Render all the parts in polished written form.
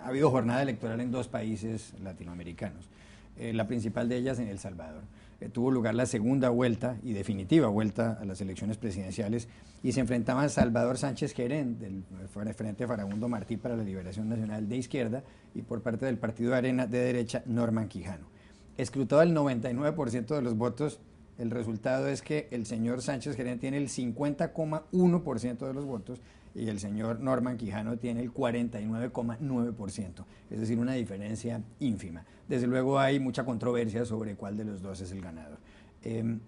ha habido jornada electoral en 2 países latinoamericanos, la principal de ellas en El Salvador. Tuvo lugar la segunda vuelta y definitiva vuelta a las elecciones presidenciales y se enfrentaban Salvador Sánchez Gerén del Frente Farabundo Martí para la Liberación Nacional de Izquierda y por parte del Partido de Arena de derecha Norman Quijano. Escrutado el 99% de los votos, el resultado es que el señor Sánchez Gerén tiene el 50,1% de los votos y el señor Norman Quijano tiene el 49,9%, es decir, una diferencia ínfima. Desde luego hay mucha controversia sobre cuál de los dos es el ganador.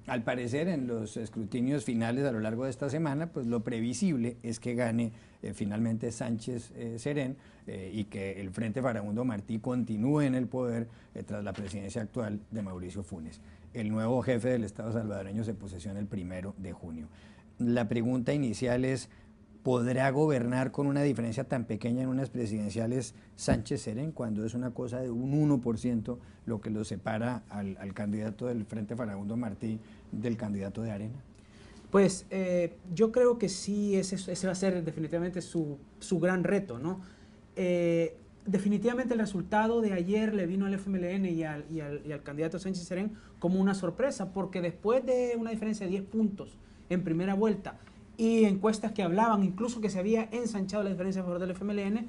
Al parecer, en los escrutinios finales a lo largo de esta semana, pues lo previsible es que gane finalmente Sánchez Gerén y que el Frente Farabundo Martí continúe en el poder tras la presidencia actual de Mauricio Funes. El nuevo jefe del Estado salvadoreño se posesiona el 1 de junio. La pregunta inicial es: ¿podrá gobernar con una diferencia tan pequeña en unas presidenciales Sánchez Gerén, cuando es una cosa de un 1% lo que lo separa al candidato del Frente Farabundo Martí del candidato de Arena? Pues yo creo que sí, ese va a ser definitivamente su gran reto, ¿no? Definitivamente el resultado de ayer le vino al FMLN y al candidato Sánchez Gerén como una sorpresa, porque después de una diferencia de 10 puntos en primera vuelta y encuestas que hablaban incluso que se había ensanchado la diferencia a favor del FMLN,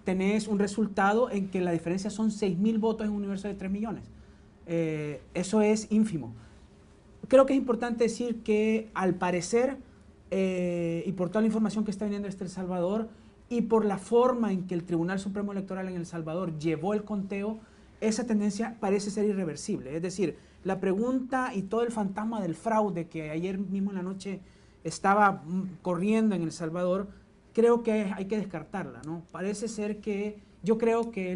tenés un resultado en que la diferencia son 6.000 votos en un universo de 3 millones. Eso es ínfimo. Creo que es importante decir que al parecer, y por toda la información que está viniendo desde El Salvador, y por la forma en que el Tribunal Supremo Electoral en El Salvador llevó el conteo, esa tendencia parece ser irreversible. Es decir, la pregunta y todo el fantasma del fraude que ayer mismo en la noche estaba corriendo en El Salvador, creo que hay que descartarla, ¿no? Parece ser que, yo creo que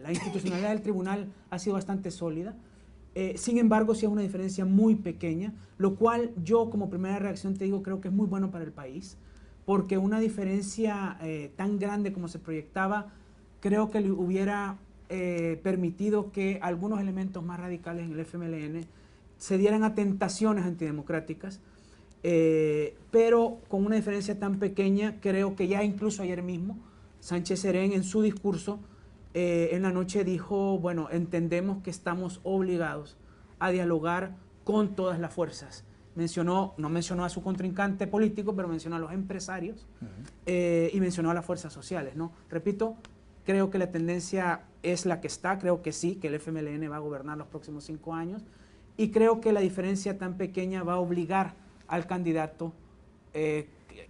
la institucionalidad del tribunal ha sido bastante sólida. Sin embargo, sí es una diferencia muy pequeña, lo cual yo como primera reacción te digo, creo que es muy bueno para el país, porque una diferencia tan grande como se proyectaba, creo que le hubiera permitido que algunos elementos más radicales en el FMLN se dieran a tentaciones antidemocráticas, pero con una diferencia tan pequeña, creo que ya incluso ayer mismo, Sánchez Gerén en su discurso en la noche dijo, bueno, entendemos que estamos obligados a dialogar con todas las fuerzas. No mencionó a su contrincante político, pero mencionó a los empresarios y mencionó a las fuerzas sociales, ¿no? Repito, creo que la tendencia es la que está, creo que sí, que el FMLN va a gobernar los próximos 5 años y creo que la diferencia tan pequeña va a obligar al candidato,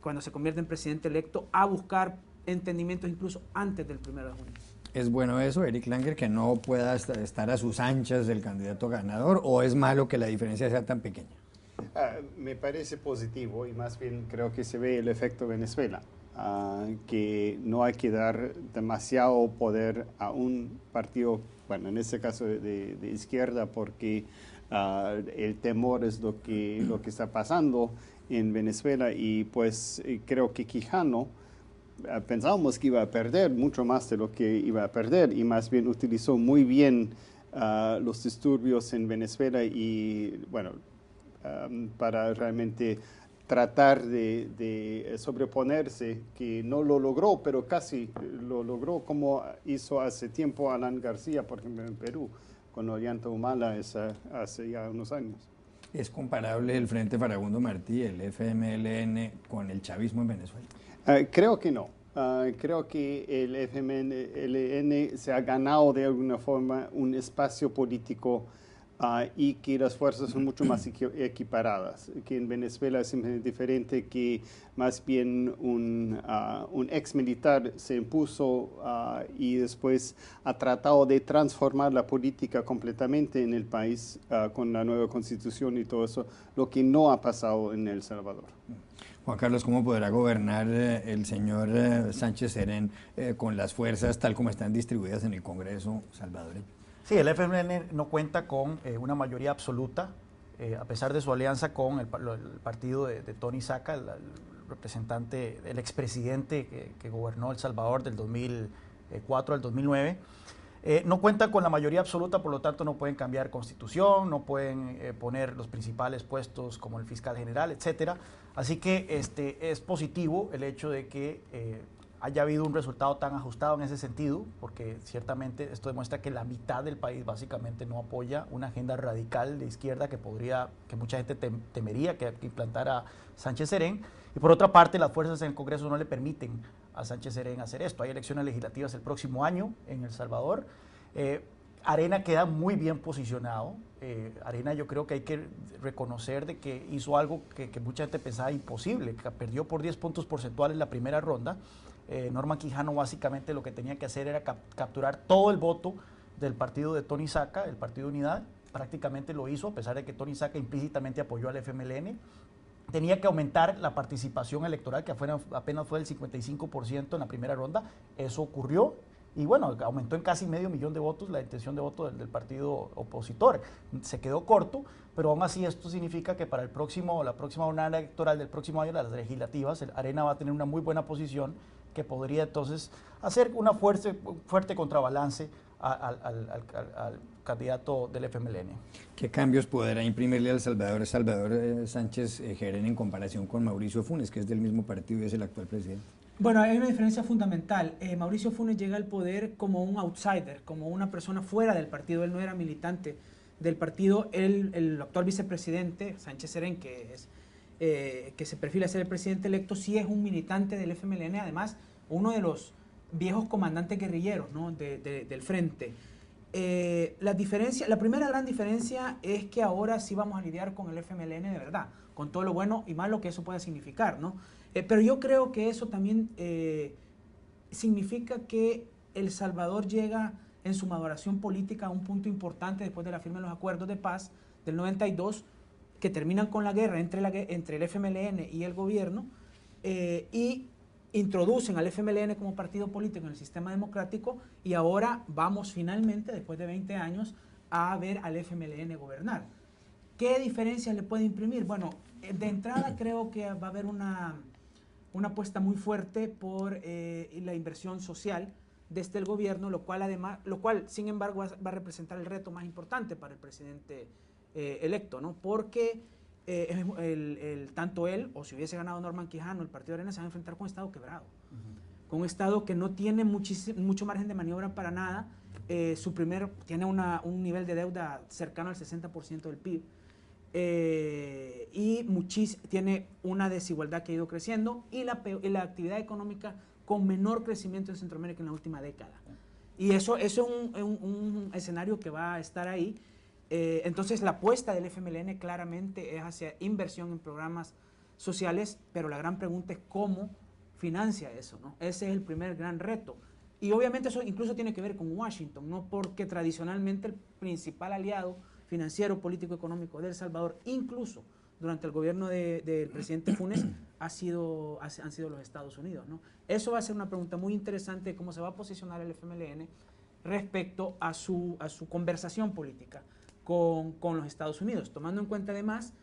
cuando se convierte en presidente electo, a buscar entendimientos incluso antes del 1 de junio. ¿Es bueno eso, Eric Langer, que no pueda estar a sus anchas del candidato ganador, o es malo que la diferencia sea tan pequeña? Me parece positivo y más bien creo que se ve el efecto Venezuela, que no hay que dar demasiado poder a un partido, bueno, en este caso de izquierda, porque el temor es lo que está pasando en Venezuela y pues creo que Quijano pensábamos que iba a perder mucho más de lo que iba a perder y más bien utilizó muy bien los disturbios en Venezuela y bueno, para realmente tratar de sobreponerse, que no lo logró, pero casi lo logró como hizo hace tiempo Alan García, por ejemplo, en Perú, con Ollanta Humala hace ya unos años. ¿Es comparable el Frente Farabundo Martí, el FMLN, con el chavismo en Venezuela? Creo que no. Creo que el FMLN se ha ganado de alguna forma un espacio político y que las fuerzas son mucho más equiparadas, que en Venezuela es simplemente diferente, que más bien un ex militar se impuso y después ha tratado de transformar la política completamente en el país con la nueva constitución y todo eso, lo que no ha pasado en El Salvador. Juan Carlos, ¿cómo podrá gobernar el señor Sánchez Gerén con las fuerzas tal como están distribuidas en el Congreso salvadoreño? Sí, el FMLN no cuenta con una mayoría absoluta, a pesar de su alianza con el partido de Tony Saca, el representante, el expresidente que gobernó El Salvador del 2004 al 2009. No cuentan con la mayoría absoluta, por lo tanto no pueden cambiar constitución, no pueden poner los principales puestos como el fiscal general, etcétera. Así que es positivo el hecho de que haya habido un resultado tan ajustado en ese sentido, porque ciertamente esto demuestra que la mitad del país básicamente no apoya una agenda radical de izquierda que mucha gente temería que implantara Sánchez Serén. Y por otra parte, las fuerzas en el Congreso no le permiten a Sánchez Serén hacer esto. Hay elecciones legislativas el próximo año en El Salvador. Arena queda muy bien posicionado. Arena, yo creo que hay que reconocer de que hizo algo que mucha gente pensaba imposible, que perdió por 10 puntos porcentuales la primera ronda. Norman Quijano básicamente lo que tenía que hacer era capturar todo el voto del partido de Tony Saca, el Partido Unidad. Prácticamente lo hizo, a pesar de que Tony Saca implícitamente apoyó al FMLN. Tenía que aumentar la participación electoral, que apenas fue del 55% en la primera ronda. Eso ocurrió. Y bueno, aumentó en casi 500,000 de votos la intención de voto del partido opositor. Se quedó corto, pero aún así esto significa que para la próxima jornada electoral del próximo año, las legislativas, Arena va a tener una muy buena posición que podría entonces hacer una fuerte contrabalance al candidato del FMLN. ¿Qué cambios podrá imprimirle al Salvador Sánchez Serén en comparación con Mauricio Funes, que es del mismo partido y es el actual presidente? Bueno, hay una diferencia fundamental. Mauricio Funes llega al poder como un outsider, como una persona fuera del partido. Él no era militante del partido. El actual vicepresidente, Sánchez Serén, que se perfila a ser el presidente electo, sí es un militante del FMLN, además uno de los viejos comandantes guerrilleros, ¿no? del frente. La primera gran diferencia es que ahora sí vamos a lidiar con el FMLN de verdad, con todo lo bueno y malo que eso pueda significar, ¿no? Pero yo creo que eso también significa que El Salvador llega en su maduración política a un punto importante después de la firma de los acuerdos de paz del 92, que terminan con la guerra entre el FMLN y el gobierno, y introducen al FMLN como partido político en el sistema democrático, y ahora vamos finalmente, después de 20 años, a ver al FMLN gobernar. ¿Qué diferencias le puede imprimir? Bueno, de entrada creo que va a haber una apuesta muy fuerte por la inversión social desde el gobierno, lo cual sin embargo va a representar el reto más importante para el presidente electo, ¿no? Porque tanto él, o si hubiese ganado Norman Quijano, el partido de Arena, se va a enfrentar con un Estado quebrado, con un Estado que no tiene mucho margen de maniobra para nada. Tiene un nivel de deuda cercano al 60% del PIB. Y tiene una desigualdad que ha ido creciendo, y la actividad económica con menor crecimiento en Centroamérica en la última década. Y eso es un escenario que va a estar ahí. Entonces la apuesta del FMLN claramente es hacia inversión en programas sociales, pero la gran pregunta es cómo financia eso, ¿no? Ese es el primer gran reto. Y obviamente eso incluso tiene que ver con Washington, ¿no? Porque tradicionalmente el principal aliado financiero, político, económico de El Salvador, incluso durante el gobierno del presidente Funes, han sido los Estados Unidos, ¿no? Eso va a ser una pregunta muy interesante de cómo se va a posicionar el FMLN respecto a su conversación política con los Estados Unidos, tomando en cuenta además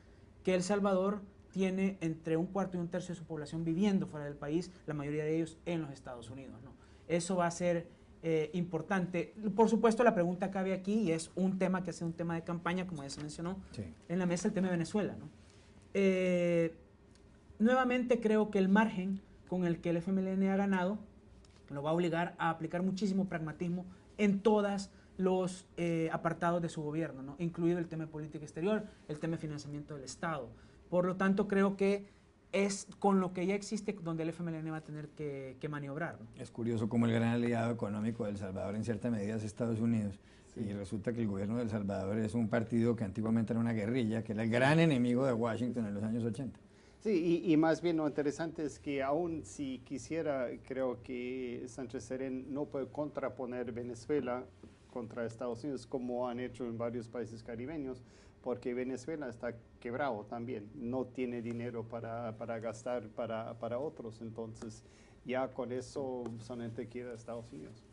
que El Salvador tiene entre 1/4 y 1/3 de su población viviendo fuera del país, la mayoría de ellos en los Estados Unidos, ¿no? Eso va a ser importante. Por supuesto, la pregunta cabe aquí, y es un tema que ha sido un tema de campaña, como ya se mencionó en la mesa, el tema de Venezuela, ¿no? Nuevamente creo que el margen con el que el FMLN ha ganado lo va a obligar a aplicar muchísimo pragmatismo en todos los apartados de su gobierno, ¿no? Incluido el tema de política exterior, el tema de financiamiento del Estado. Por lo tanto, creo que es con lo que ya existe donde el FMLN va a tener que maniobrar, ¿no? Es curioso cómo el gran aliado económico de El Salvador en cierta medida es Estados Unidos. Sí. Y resulta que el gobierno de El Salvador es un partido que antiguamente era una guerrilla, que era el gran enemigo de Washington en los años 80. Sí, y más bien lo interesante es que aún si quisiera, creo que Sánchez Serén no puede contraponer Venezuela contra Estados Unidos como han hecho en varios países caribeños, porque Venezuela está quebrado también, no tiene dinero para gastar para otros, entonces ya con eso solamente queda Estados Unidos.